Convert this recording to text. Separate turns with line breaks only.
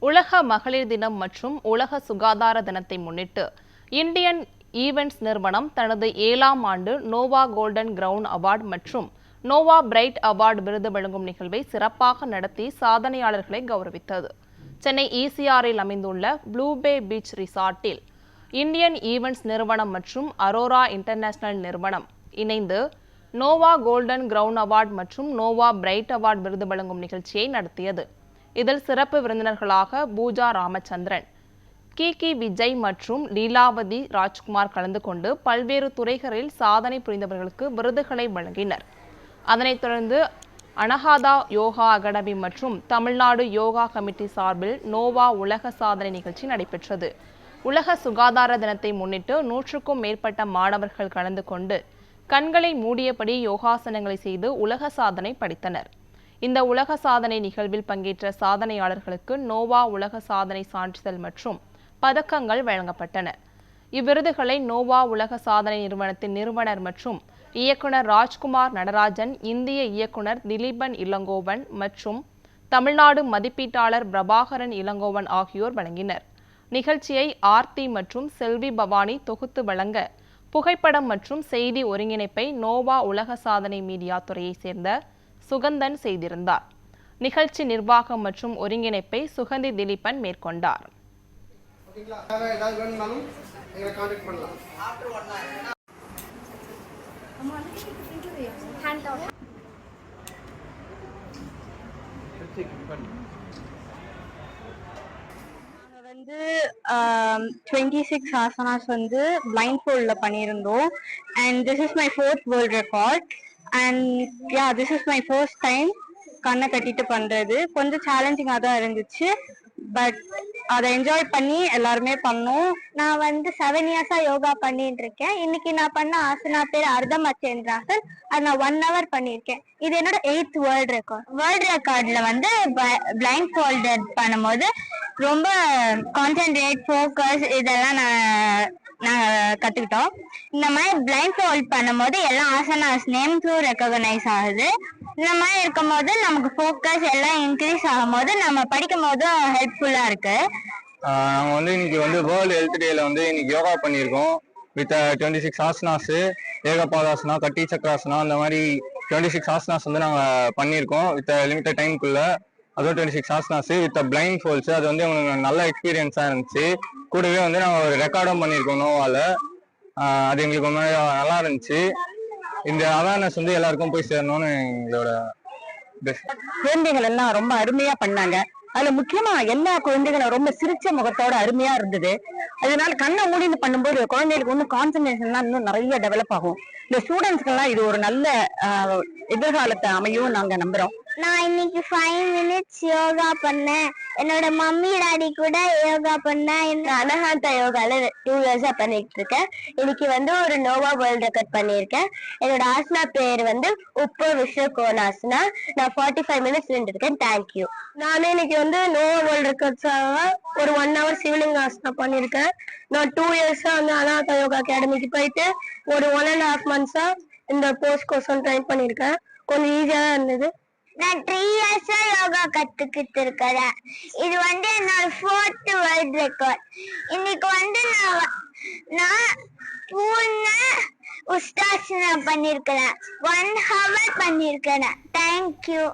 உலக மகளிர் தினம் மற்றும் உலக சுகாதார தினத்தை முன்னிட்டு இந்தியன் ஈவென்ட்ஸ் நிறுவனம் தனது 7ஆம் ஆண்டு நோவா கோல்டன் கிரவுன் அவார்டு மற்றும் நோவா பிரைட் அவார்டு விருது வழங்கும் நிகழ்வை சிறப்பாக நடத்தி சாதனையாளர்களை கௌரவித்தது. சென்னை ECRயில் அமைந்துள்ள ப்ளூபே பீச் ரிசார்ட்டில் இந்தியன் ஈவென்ட்ஸ் நிறுவனம் மற்றும் அரோரா இன்டர்நேஷனல் நிறுவனம் இணைந்து நோவா கோல்டன் கிரவுன் அவார்டு மற்றும் நோவா பிரைட் அவார்டு விருது வழங்கும் நிகழ்ச்சியை நடத்தியது. இதில் சிறப்பு விருந்தினர்களாக பூஜா ராமச்சந்திரன், கி விஜய் மற்றும் லீலாவதி ராஜ்குமார் கலந்து கொண்டு பல்வேறு துறைகளில் சாதனை புரிந்தவர்களுக்கு விருதுகளை வழங்கினர். அதனைத் தொடர்ந்து அனஹாதா யோகா அகாடமி மற்றும் தமிழ்நாடு யோகா கமிட்டி சார்பில் நோவா உலக சாதனை நிகழ்ச்சி நடைபெற்றது. உலக சுகாதார தினத்தை முன்னிட்டு 100க்கும் மேற்பட்ட மாணவர்கள் கலந்து கொண்டு கண்களை மூடியபடி யோகாசனங்களை செய்து உலக சாதனை படைத்தனர். இந்த உலக சாதனை நிகழ்வில் பங்கேற்ற சாதனையாளர்களுக்கு நோவா உலக சாதனை சான்றிதழ் மற்றும் பதக்கங்கள் வழங்கப்பட்டன. இவ்விருதுகளை நோவா உலக சாதனை நிறுவனத்தின் நிறுவனர் மற்றும் இயக்குனர் ராஜ்குமார் நடராஜன், இந்திய இயக்குனர் திலீபன் இளங்கோவன் மற்றும் தமிழ்நாடு மதிப்பீட்டாளர் பிரபாகரன் இளங்கோவன் ஆகியோர் வழங்கினர். நிகழ்ச்சியை ஆர்த்தி மற்றும் செல்வி பவானி தொகுத்து வழங்க புகைப்படம் மற்றும் செய்தி ஒருங்கிணைப்பை நோவா உலக சாதனை மீடியா துறையை சேர்ந்த சுகந்தன் செய்திருந்தார். நிகழ்ச்சி நிர்வாகம் மற்றும் ஒருங்கிணைப்பை சுகந்தி திலீபன் மேற்கொண்டார்.
வந்து 26 ஆசனாஸ் வந்து பிளைண்ட் ஃபோல்ட்ல பண்ணியிருந்தோம். And this is my 4th world record. And this is my first time கண்ணை கட்டிட்டு பண்றது. கொஞ்சம் சேலஞ்சிங்காக தான் இருந்துச்சு, பட் அதை என்ஜாய் பண்ணி எல்லாருமே பண்ணோம்.
நான் வந்து 7 இயர்ஸா யோகா பண்ணிட்டு இருக்கேன். இன்னைக்கு நான் பண்ண ஆசனா பேர் அர்த்தமச்சேந்திராசன். அது நான் 1 hour பண்ணியிருக்கேன். இது என்னோட 8th வேர்ல்ட் ரெக்கார்ட். வேர்ல்ட் ரெக்கார்ட்ல வந்து பிளைண்ட் ஃபோல்டட் பண்ணும்போது ரொம்ப கான்சென்ட்ரேட், ஃபோக்கஸ் இதெல்லாம் நாங்கள் கற்றுக்கிட்டோம். இந்த மாதிரி பிளைண்ட் ஃபோல்ட் பண்ணும்போது எல்லா ஆசனாஸ் நேம் த்ரூ ரெக்கக்னைஸ் ஆகுது. இந்த மாதிரி இருக்கும்போது நமக்கு ஃபோக்கஸ் எல்லாம் இன்க்ரீஸ் ஆகும்போது நம்ம படிக்கும் போதும் ஹெல்ப்ஃபுல்லாக இருக்கு.
நாங்கள் வந்து இன்னைக்கு வந்து வேர்ல்டு ஹெல்த் டேல வந்து இன்னைக்கு யோகா பண்ணியிருக்கோம். வித் 26 ஆசனாஸ், ஏகபாதாசனா, கட்டி சக்கராசனா, அந்த மாதிரி 26 ஆசனாஸ் வந்து நாங்கள் பண்ணியிருக்கோம் வித் லிமிட்டட் டைமுக்குள்ள. அதுவும் 26 ஆசனாஸ் வித் பிளைண்ட் ஃபோல்ஸ். அது வந்து உங்களுக்கு நல்ல எக்ஸ்பீரியன்ஸாக இருந்துச்சு. கூடவே வந்து நாங்கள் ஒரு ரெக்கார்டும் பண்ணியிருக்கோம் நோவால. அது எங்களுக்கு ரொம்ப நல்லா இருந்துச்சு. இந்த அவேர்னஸ் வந்து எல்லாருக்கும் போய் சேரணும்னு எங்களோட
குழந்தைகள் எல்லாம் ரொம்ப அருமையா பண்ணாங்க. அதுல முக்கியமா எல்லா குழந்தைகளும் ரொம்ப சிரிச்ச முகத்தோட அருமையா இருந்தது. அதனால கண்ணை மூடிந்து பண்ணும்போது குழந்தைகளுக்கு இன்னும் கான்சன்ட்ரேஷன்லாம் இன்னும் நிறைய டெவலப் ஆகும். இந்த ஸ்டூடெண்ட்ஸ்க்கெல்லாம் இது ஒரு நல்ல எதிர்காலத்தை அமையும் நாங்க நம்புறோம்.
நான் இன்னைக்கு 5 minutes யோகா பண்ணேன். என்னோட மம்மி டாடி கூட யோகா பண்ணேன். அனஹாந்தா யோகால 2 years பண்ணிட்டு இருக்கேன். இன்னைக்கு வந்து ஒரு நோவா வேர்ல்ட் ரெக்கார்ட் பண்ணியிருக்கேன். என்னோட ஆசனா பேர் வந்து உப்பு விஸ்வகோணாசனா. நான் 45 minutes நின்றுருக்கேன். தேங்க்யூ. நானே இன்னைக்கு வந்து நோவா வேர்ல்ட் ரெக்கார்ட்ஸாக ஒரு 1 hour சிவலிங்க ஆசனா பண்ணியிருக்கேன். நான் 2 years வந்து அனஹாந்தா யோகா அகாடமிக்கு போயிட்டு ஒரு 1.5 months இந்த போஸ்ட் கோர்ஸ் ட்ரை பண்ணியிருக்கேன். கொஞ்சம் ஈஸியா தான் இருந்தது. நான் 3 years யோகா கத்துக்கிட்டு இருக்கிறேன். இது வந்து என்னோட 4th வேர்ல்ட் ரெக்கார்ட். இன்னைக்கு வந்து நான் பூர்ண உஷ்டாசனா பண்ணிருக்கிறேன். 1 hour பண்ணிருக்கிறேன். தேங்க்யூ.